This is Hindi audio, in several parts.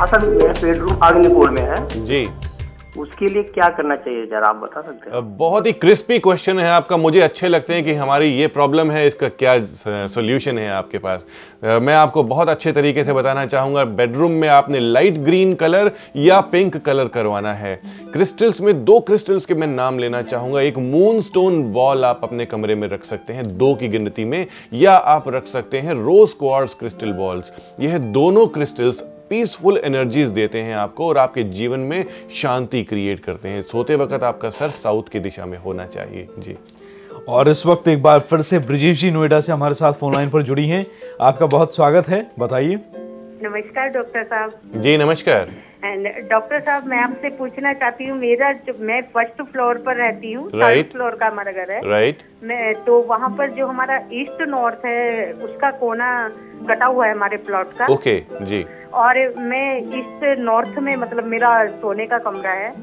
असल में बेडरूम अग्निकोण में है जी, उसके लिए क्या करना चाहिए जरा आप बता सकते हैं? बहुत ही क्रिस्पी क्वेश्चन है आपका। मुझे अच्छे लगते हैं कि हमारी ये प्रॉब्लम है, इसका क्या सॉल्यूशन है आपके पास। मैं आपको बहुत अच्छे तरीके से बताना चाहूँगा। बेडरूम में आपने लाइट ग्रीन कलर या पिंक कलर करवाना है। क्रिस्टल्स में 2 क्रिस्टल्स के मैं नाम लेना चाहूँगा। एक मून स्टोन बॉल आप अपने कमरे में रख सकते हैं 2 की गिनती में, या आप रख सकते हैं रोज क्वार्ट्ज क्रिस्टल बॉल्स। यह दोनों क्रिस्टल्स पीसफुल एनर्जीज देते हैं आपको और आपके जीवन में शांति क्रिएट करते हैं। सोते वक्त आपका सर साउथ की दिशा में होना चाहिए जी। और इस वक्त एक बार फिर से ब्रिजेश जी नोएडा से हमारे साथ फोन लाइन पर जुड़ी हैं। आपका बहुत स्वागत है, बताइए। नमस्कार डॉक्टर साहब। जी नमस्कार। एंड डॉक्टर साहब, मैं आपसे पूछना चाहती हूँ, मैं फर्स्ट फ्लोर पर रहती हूँ, राइट, 3rd फ्लोर का हमारा घर है, राइट। मैं तो वहाँ पर जो हमारा ईस्ट नॉर्थ है उसका कोना कटा हुआ है हमारे प्लॉट का। ओके जी। और मैं ईस्ट नॉर्थ में, मतलब मेरा सोने का कमरा है।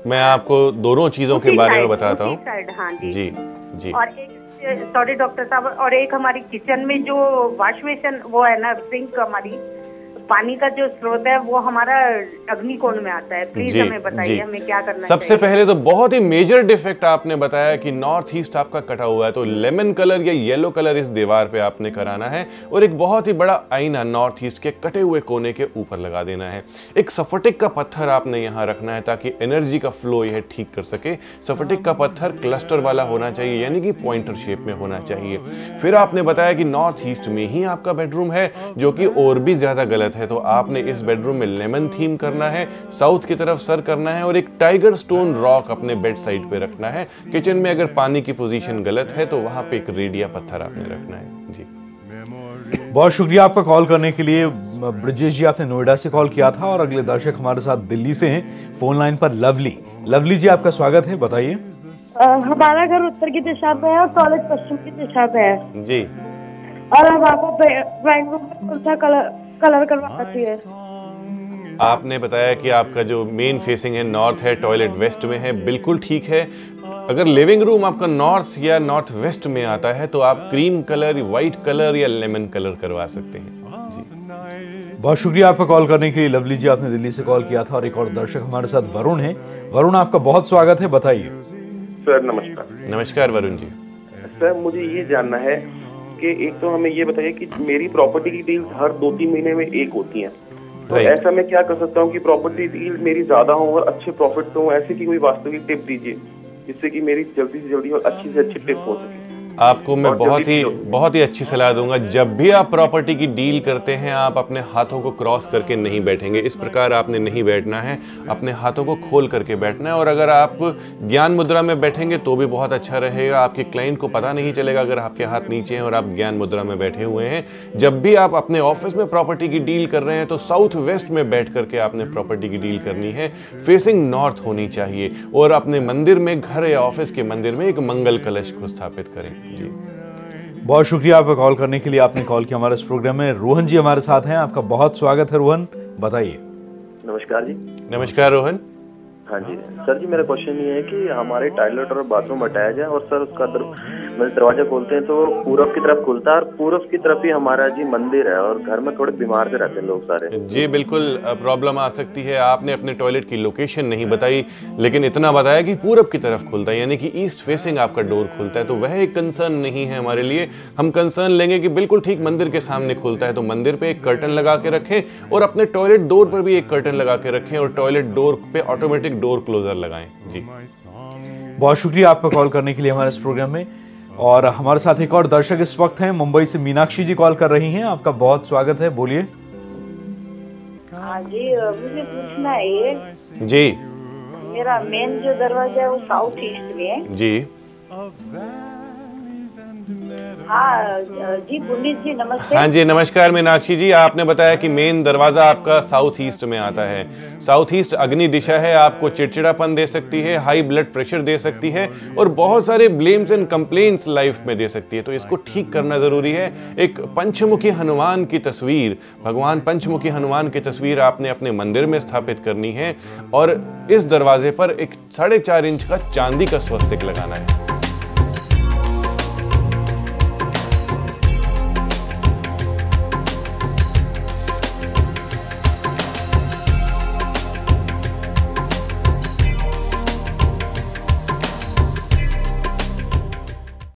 मैं आपको दोनों चीजों के बारे में बताता हूँ। हाँ जी जी जी। और एक, सॉरी डॉक्टर साहब, और एक हमारी किचन में जो वॉश बेसिन वो है ना, सिंक, हमारी पानी का जो स्रोत है वो हमारा अग्निकोण में आता है। प्लीज हमें बताइए हमें क्या करना सबसे चाहिए। पहले तो बहुत ही मेजर डिफेक्ट आपने बताया कि नॉर्थ ईस्ट आपका कटा हुआ है, तो लेमन कलर या येलो कलर इस दीवार पे आपने कराना है और एक बहुत ही बड़ा आईना नॉर्थ ईस्ट के कटे हुए कोने के ऊपर लगा देना है। एक सफटिक का पत्थर आपने यहाँ रखना है ताकि एनर्जी का फ्लो यह ठीक कर सके। सफटिक का पत्थर क्लस्टर वाला होना चाहिए, यानी कि पॉइंटर शेप में होना चाहिए। फिर आपने बताया कि नॉर्थ ईस्ट में ही आपका बेडरूम है, जो कि और भी ज्यादा गलत है। तो आपने इस बेडरूम में लेमन थीम करना है, साउथ की तरफ सर करना है और एक टाइगर स्टोन रॉक अपने बेड साइड पे रखना है। किचन में अगर पानी की पोजीशन गलत है तो वहां पे एक रेडिया पत्थर आपने रखना है जी। बहुत शुक्रिया आपका कॉल करने के लिए ब्रिजेश जी। आपने नोएडा से कॉल किया था और अगले दर्शक हमारे साथ दिल्ली से हैं फोन लाइन पर लवली जी, आपका स्वागत है, बताइए। हमारा घर उत्तर की दिशा में है और टॉयलेट पश्चिम की दिशा में है जी। और अब आपको ड्राइंग रूम में कौन सा कलर करवाना चाहिए? आपने बताया कि आपका जो मेन फेसिंग है नॉर्थ है, टॉयलेट वेस्ट में है, बिल्कुल ठीक है। अगर लिविंग रूम आपका नॉर्थ या नॉर्थ वेस्ट में आता है तो आप क्रीम कलर, व्हाइट कलर या लेमन कलर करवा सकते हैं जी। बहुत शुक्रिया आपका कॉल करने के लिए लवली जी। आपने दिल्ली से कॉल किया था और एक और दर्शक हमारे साथ वरुण है। वरुण, आपका बहुत स्वागत है, बताइए। सर नमस्कार। नमस्कार वरुण जी। सर मुझे ये जानना है कि एक तो हमें ये बताइए कि मेरी प्रॉपर्टी की डील हर 2-3 महीने में एक होती है, तो ऐसा मैं क्या कर सकता हूँ कि प्रॉपर्टी डील मेरी ज्यादा हो और अच्छे प्रॉफिट हो? ऐसे की कोई वास्तविक टिप दीजिए जिससे कि मेरी जल्दी से जल्दी और अच्छी से अच्छी टिप हो सके। आपको मैं बहुत ही अच्छी सलाह दूंगा। जब भी आप प्रॉपर्टी की डील करते हैं आप अपने हाथों को क्रॉस करके नहीं बैठेंगे। इस प्रकार आपने नहीं बैठना है, अपने हाथों को खोल करके बैठना है। और अगर आप ज्ञान मुद्रा में बैठेंगे तो भी बहुत अच्छा रहेगा। आपके क्लाइंट को पता नहीं चलेगा अगर आपके हाथ नीचे हैं और आप ज्ञान मुद्रा में बैठे हुए हैं। जब भी आप अपने ऑफिस में प्रॉपर्टी की डील कर रहे हैं तो साउथ वेस्ट में बैठ करके आपने प्रॉपर्टी की डील करनी है। फेसिंग नॉर्थ होनी चाहिए और अपने मंदिर में, घर या ऑफिस के मंदिर में एक मंगल कलश को स्थापित करें जी। बहुत शुक्रिया आपका कॉल करने के लिए। आपने कॉल किया हमारे इस प्रोग्राम में। रोहन जी हमारे साथ हैं, आपका बहुत स्वागत है रोहन, बताइए। नमस्कार जी। नमस्कार रोहन। हाँ जी सर जी, मेरा क्वेश्चन ये है कि हमारे टॉयलेट और बाथरूम अटैच है और सर उसका दरवाजा खोलते हैं तो पूर्व की तरफ खुलता है और पूर्व की तरफ ही हमारा जी मंदिर है और घर में थोड़े बीमार से रहते हैं लोग सारे। जी बिल्कुल प्रॉब्लम आ सकती है। आपने अपने टॉयलेट की लोकेशन नहीं बताई, लेकिन इतना बताया कि पूरब की तरफ खुलता है, यानी कि ईस्ट फेसिंग आपका डोर खुलता है। तो वह एक कंसर्न नहीं है हमारे लिए। हम कंसर्न लेंगे कि बिल्कुल ठीक मंदिर के सामने खुलता है तो मंदिर पे एक कर्टन लगा के रखें और अपने टॉयलेट डोर पर भी एक कर्टन लगा के रखें और टॉयलेट डोर पे ऑटोमेटिक डोर क्लोजर लगाएं जी। बहुत शुक्रिया आपका कॉल करने के लिए हमारे इस प्रोग्राम में। और हमारे साथ एक और दर्शक इस वक्त हैं, मुंबई से मीनाक्षी जी कॉल कर रही हैं। आपका बहुत स्वागत है, बोलिए। हाँ जी, मुझे पूछना है जी। मेरा मेन जो दरवाजा है वो साउथ ईस्ट में है जी। हाँ जी, पुनीत जी नमस्ते। हाँ जी नमस्कार मीनाक्षी जी। आपने बताया कि मेन दरवाजा आपका साउथ ईस्ट में आता है। साउथ ईस्ट अग्नि दिशा है, आपको चिड़चिड़ापन दे सकती है, हाई ब्लड प्रेशर दे सकती है और बहुत सारे ब्लेम्स एंड कंप्लेंट्स लाइफ में दे सकती है। तो इसको ठीक करना जरूरी है। एक पंचमुखी हनुमान की तस्वीर, भगवान पंचमुखी हनुमान की तस्वीर आपने अपने मंदिर में स्थापित करनी है और इस दरवाजे पर एक 4.5 इंच का चांदी का स्वस्तिक लगाना है।